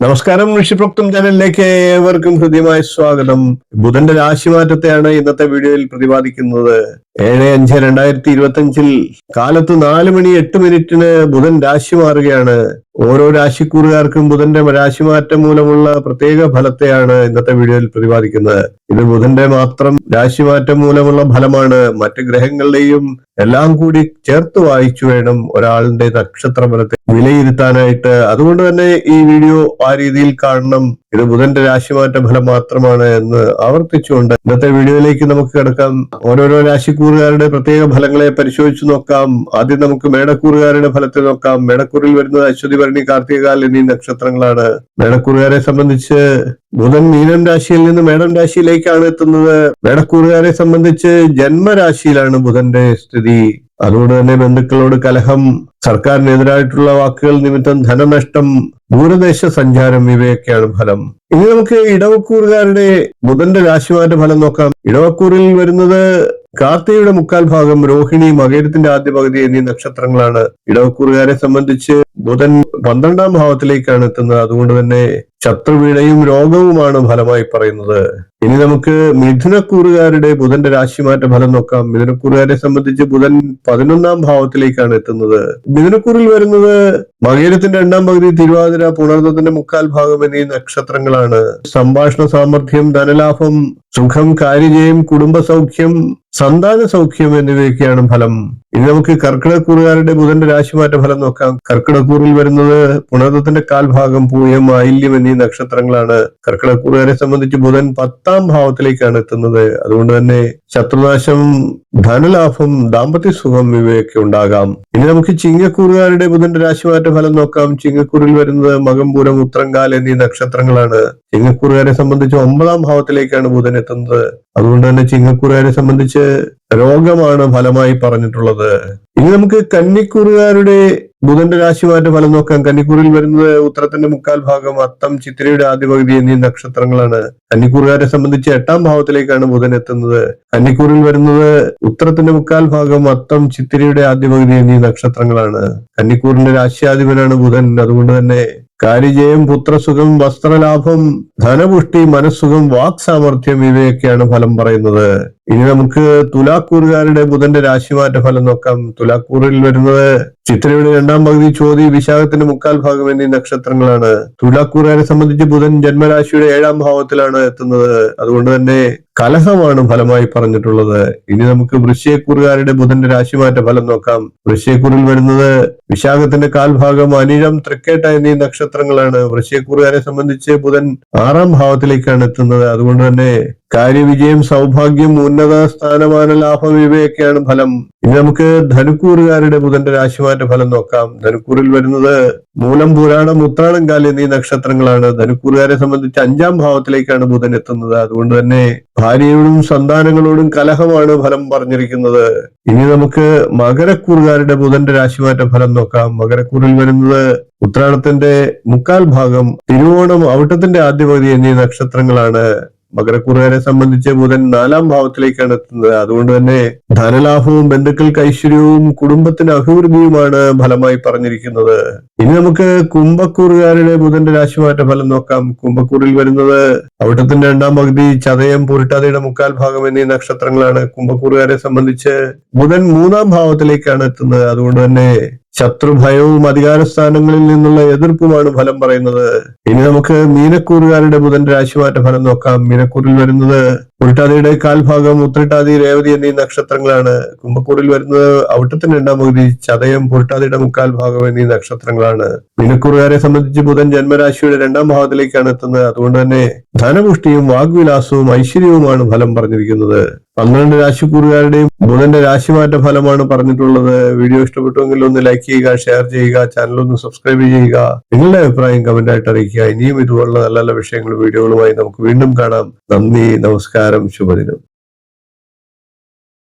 നമസ്കാരം. ഋഷിപ്രോക്തം ചാനലിലേക്ക് ഏവർക്കും ഹൃദ്യമായ സ്വാഗതം. ബുധന്റെ രാശിമാറ്റത്തെയാണ് ഇന്നത്തെ വീഡിയോയിൽ പ്രതിപാദിക്കുന്നത്. 7/5/2025 കാലത്ത് 4:08 ബുധൻ രാശി മാറുകയാണ്. ഓരോ രാശിക്കൂറുകാർക്കും ബുധന്റെ രാശിമാറ്റം മൂലമുള്ള പ്രത്യേക ഫലത്തെയാണ് ഇന്നത്തെ വീഡിയോയിൽ പ്രതിപാദിക്കുന്നത്. ഇത് ബുധന്റെ മാത്രം രാശിമാറ്റം മൂലമുള്ള ഫലമാണ്. മറ്റ് ഗ്രഹങ്ങളുടെയും എല്ലാം കൂടി ചേർത്ത് വായിച്ചു വേണം ഒരാളുടെ നക്ഷത്ര ഫലത്തെ വിലയിരുത്താനായിട്ട്. അതുകൊണ്ട് തന്നെ ഈ വീഡിയോ ആ രീതിയിൽ കാണണം. ഇത് ബുധന്റെ രാശിമാറ്റ ഫലം മാത്രമാണ് എന്ന് ആവർത്തിച്ചുകൊണ്ട് ഇന്നത്തെ വീഡിയോയിലേക്ക് നമുക്ക് കിടക്കാം. ഓരോരോ രാശിക്കൂറുകാരുടെ പ്രത്യേക ഫലങ്ങളെ പരിശോധിച്ചു നോക്കാം. ആദ്യം നമുക്ക് മേടക്കൂറുകാരുടെ ഫലത്തെ നോക്കാം. മേടക്കൂറിൽ വരുന്നത് അശ്വതി, ഭരണി, കാർത്തികകാൽ എന്നീ നക്ഷത്രങ്ങളാണ്. മേടക്കൂറുകാരെ സംബന്ധിച്ച് ബുധൻ മീനം രാശിയിൽ നിന്ന് മേടം രാശിയിലേക്കാണ് എത്തുന്നത്. മേടക്കൂറുകാരെ സംബന്ധിച്ച് ജന്മരാശിയിലാണ് ബുധന്റെ സ്ഥിതി. അതുകൊണ്ട് തന്നെ ബന്ധുക്കളോട് കലഹം, സർക്കാരിനെതിരായിട്ടുള്ള വാക്കുകൾ നിമിത്തം ധനനഷ്ടം, ദൂരദേശ സഞ്ചാരം ഇവയൊക്കെയാണ് ഫലം. ഇനി നമുക്ക് ഇടവക്കൂറുകാരുടെ ബുധന്റെ രാശിമാറ്റ ഫലം നോക്കാം. ഇടവക്കൂറിൽ വരുന്നത് കാർത്തികയുടെ മുക്കാൽ ഭാഗം, രോഹിണി, മകരത്തിന്റെ ആദ്യ പകുതി എന്നീ നക്ഷത്രങ്ങളാണ്. ഇടവക്കൂറുകാരെ സംബന്ധിച്ച് ബുധൻ 12ാം ഭാവത്തിലേക്കാണ് എത്തുന്നത്. അതുകൊണ്ട് തന്നെ ശത്രുപീഡയും രോഗവുമാണ് ഫലമായി പറയുന്നത്. ഇനി നമുക്ക് മിഥുനക്കൂറുകാരുടെ ബുധന്റെ രാശിമാറ്റ ഫലം നോക്കാം. മിഥുനക്കൂറുകാരെ സംബന്ധിച്ച് ബുധൻ 11ാം ഭാവത്തിലേക്കാണ് എത്തുന്നത്. മിഥുനക്കൂറിൽ വരുന്നത് മകരത്തിന്റെ 2ാം പകുതി, തിരുവാതിര, പുണർന്നത്തിന്റെ മുക്കാൽ ഭാഗം എന്നീ നക്ഷത്രങ്ങളാണ്. സംഭാഷണ സാമർഥ്യം, ധനലാഭം, സുഖം, കാര്യജയം, കുടുംബ സൗഖ്യം, സന്താന സൗഖ്യം എന്നിവയൊക്കെയാണ് ഫലം. ഇനി നമുക്ക് കർക്കിടക്കൂറുകാരുടെ ബുധന്റെ രാശിമാറ്റ ഫലം നോക്കാം. കർക്കിടക്കൂറിൽ വരുന്നത് പുണർന്നത്തിന്റെ കാൽഭാഗം, പൂയം, ആയില്യം എന്നീ നക്ഷത്രങ്ങളാണ്. കർക്കിടക്കൂറുകാരെ സംബന്ധിച്ച് ബുധൻ 10ാം ഭാവത്തിലേക്കാണ് എത്തുന്നത്. അതുകൊണ്ട് തന്നെ ശത്രുനാശം, ധനലാഭം, ദാമ്പത്യ സുഖം ഇവയൊക്കെ ഉണ്ടാകാം. ഇനി നമുക്ക് ചിങ്ങക്കൂറുകാരുടെ ബുധന്റെ രാശിമാറ്റ ഫലം നോക്കാം. ചിങ്ങക്കൂറിൽ വരുന്നത് മകം, പൂരം, ഉത്രങ്കാൽ എന്നീ നക്ഷത്രങ്ങളാണ്. ചിങ്ങക്കൂറുകാരെ സംബന്ധിച്ച് 9ാം ഭാവത്തിലേക്കാണ് ബുധൻ എത്തുന്നത്. അതുകൊണ്ട് തന്നെ ചിങ്ങക്കൂറുകാരെ സംബന്ധിച്ച് രോഗമാണ് ഫലമായി പറഞ്ഞിട്ടുള്ളത്. ഇനി നമുക്ക് കന്നിക്കൂറുകാരുടെ ബുധന്റെ രാശിമാറ്റ ഫലം നോക്കാം. കന്നിക്കൂറിൽ വരുന്നത് ഉത്തരത്തിന്റെ മുക്കാൽ ഭാഗം, അത്തം, ചിത്തിരയുടെ ആദ്യ പകുതി എന്നീ നക്ഷത്രങ്ങളാണ്. കന്നിക്കൂറുകാരെ സംബന്ധിച്ച് 8ാം ഭാവത്തിലേക്കാണ് ബുധൻ എത്തുന്നത്. കന്നിക്കൂറിൽ വരുന്നത് ഉത്തരത്തിന്റെ മുക്കാൽ ഭാഗം, അത്തം, ചിത്തിരയുടെ ആദ്യ പകുതി എന്നീ നക്ഷത്രങ്ങളാണ്. കന്നിക്കൂറിന്റെ രാശിയാധിപനാണ് ബുധൻ. അതുകൊണ്ട് തന്നെ കാര്യജയം, പുത്രസുഖം, വസ്ത്രലാഭം, ധനപുഷ്ടി, മനസ്സുഖം, വാക് സാമർഥ്യം ഇവയൊക്കെയാണ് ഫലം പറയുന്നത്. ഇനി നമുക്ക് തുലാക്കൂറുകാരുടെ ബുധന്റെ രാശിമാറ്റ ഫലം നോക്കാം. തുലാക്കൂറിൽ വരുന്നത് ചിത്രയുടെ 2ാം പകുതി, ചോതി, വിശാഖത്തിന്റെ മുക്കാൽ ഭാഗം എന്നീ നക്ഷത്രങ്ങളാണ്. തുലാക്കൂറുകാരെ സംബന്ധിച്ച് ബുധൻ ജന്മരാശിയുടെ 7ാം ഭാവത്തിലാണ് എത്തുന്നത്. അതുകൊണ്ട് തന്നെ കലഹമാണ് ഫലമായി പറഞ്ഞിട്ടുള്ളത്. ഇനി നമുക്ക് വൃശ്ചികക്കൂറുകാരുടെ ബുധന്റെ രാശിമാറ്റ ഫലം നോക്കാം. വൃശ്ചികക്കൂറിൽ വരുന്നത് വിശാഖത്തിന്റെ കാൽഭാഗം, അനിഴം, തൃക്കേട്ട എന്നീ നക്ഷത്രങ്ങളാണ്. വൃശ്ചികക്കൂറുകാരെ സംബന്ധിച്ച് ബുധൻ 6ാം ഭാവത്തിലേക്കാണ് എത്തുന്നത്. അതുകൊണ്ട് തന്നെ കാര്യവിജയം, സൗഭാഗ്യം, ഉന്നത സ്ഥാനമാന ലാഭം ഇവയൊക്കെയാണ് ഫലം. ഇനി നമുക്ക് ധനുക്കൂറുകാരുടെ ബുധന്റെ രാശിമാറ്റ ഫലം നോക്കാം. ധനുക്കൂറിൽ വരുന്നത് മൂലം, പുരാണം, ഉത്രാടം, കാൽ എന്നീ നക്ഷത്രങ്ങളാണ്. ധനുക്കൂറുകാരെ സംബന്ധിച്ച് 5ാം ഭാവത്തിലേക്കാണ് ബുധൻ എത്തുന്നത്. അതുകൊണ്ട് തന്നെ ഭാര്യയോടും സന്താനങ്ങളോടും കലഹമാണ് ഫലം പറഞ്ഞിരിക്കുന്നത്. ഇനി നമുക്ക് മകരക്കൂറുകാരുടെ ബുധന്റെ രാശിമാറ്റ ഫലം നോക്കാം. മകരക്കൂറിൽ വരുന്നത് ഉത്രാടത്തിന്റെ മുക്കാൽ ഭാഗം, തിരുവോണം, അവിട്ടത്തിന്റെ ആദ്യ പകുതി എന്നീ നക്ഷത്രങ്ങളാണ്. മകരക്കൂറുകാരെ സംബന്ധിച്ച് ബുധൻ 4ാം ഭാവത്തിലേക്കാണ് എത്തുന്നത്. അതുകൊണ്ട് തന്നെ ധനലാഭവും, ബന്ധുക്കൾക്ക് ഐശ്വര്യവും, കുടുംബത്തിന് അഭിവൃദ്ധിയുമാണ് ഫലമായി പറഞ്ഞിരിക്കുന്നത്. ഇനി നമുക്ക് കുംഭക്കൂറുകാരുടെ ബുധന്റെ രാശിമാറ്റ ഫലം നോക്കാം. കുംഭക്കൂറിൽ വരുന്നത് അവിട്ടത്തിന്റെ 2ാം പകുതി, ചതയം, പുരുട്ടാതിയുടെ മുക്കാൽ ഭാഗം എന്നീ നക്ഷത്രങ്ങളാണ്. കുംഭക്കൂറുകാരെ സംബന്ധിച്ച് ബുധൻ 3ാം ഭാവത്തിലേക്കാണ് എത്തുന്നത്. അതുകൊണ്ട് തന്നെ ശത്രുഭയവും അധികാര സ്ഥാനങ്ങളിൽ നിന്നുള്ള എതിർപ്പുമാണ് ഫലം പറയുന്നത്. ഇനി നമുക്ക് മീനക്കൂറുകാരുടെ ബുധന്റെ രാശിമാറ്റ ഫലം നോക്കാം. മീനക്കൂറിൽ വരുന്നത് ഉരുട്ടാതിയുടെ കാൽഭാഗം, ഉത്രട്ടാതി, രേവതി എന്നീ നക്ഷത്രങ്ങളാണ്. കുംഭക്കൂറിൽ വരുന്നത് അവിട്ടത്തിന്റെ 2ാം പകുതി, ചതയം, പുരുട്ടാതിയുടെ മുക്കാൽ ഭാഗം എന്നീ നക്ഷത്രങ്ങളാണ്. മീനക്കൂറുകാരെ സംബന്ധിച്ച് ബുധൻ ജന്മരാശിയുടെ 2ാം ഭാവത്തിലേക്കാണ് എത്തുന്നത്. അതുകൊണ്ട് തന്നെ ധനപുഷ്ടിയും, വാഗ്വിലാസവും, ഐശ്വര്യവുമാണ് ഫലം പറഞ്ഞിരിക്കുന്നത്. 12 രാശിക്കൂറുകാരുടെയും ബുധന്റെ രാശിമാറ്റ ഫലമാണ് പറഞ്ഞിട്ടുള്ളത്. വീഡിയോ ഇഷ്ടപ്പെട്ടുവെങ്കിൽ ഒന്ന് ലൈക്ക് ചെയ്യുക, ഷെയർ ചെയ്യുക, ചാനൽ ഒന്ന് സബ്സ്ക്രൈബ് ചെയ്യുക. നിങ്ങളുടെ അഭിപ്രായം കമന്റ് ആയിട്ട് അറിയിക്കുക. ഇനിയും ഇതുപോലുള്ള നല്ല നല്ല വിഷയങ്ങളും വീഡിയോകളുമായി നമുക്ക് വീണ്ടും കാണാം. നന്ദി, നമസ്കാരം, ശുഭദിനം.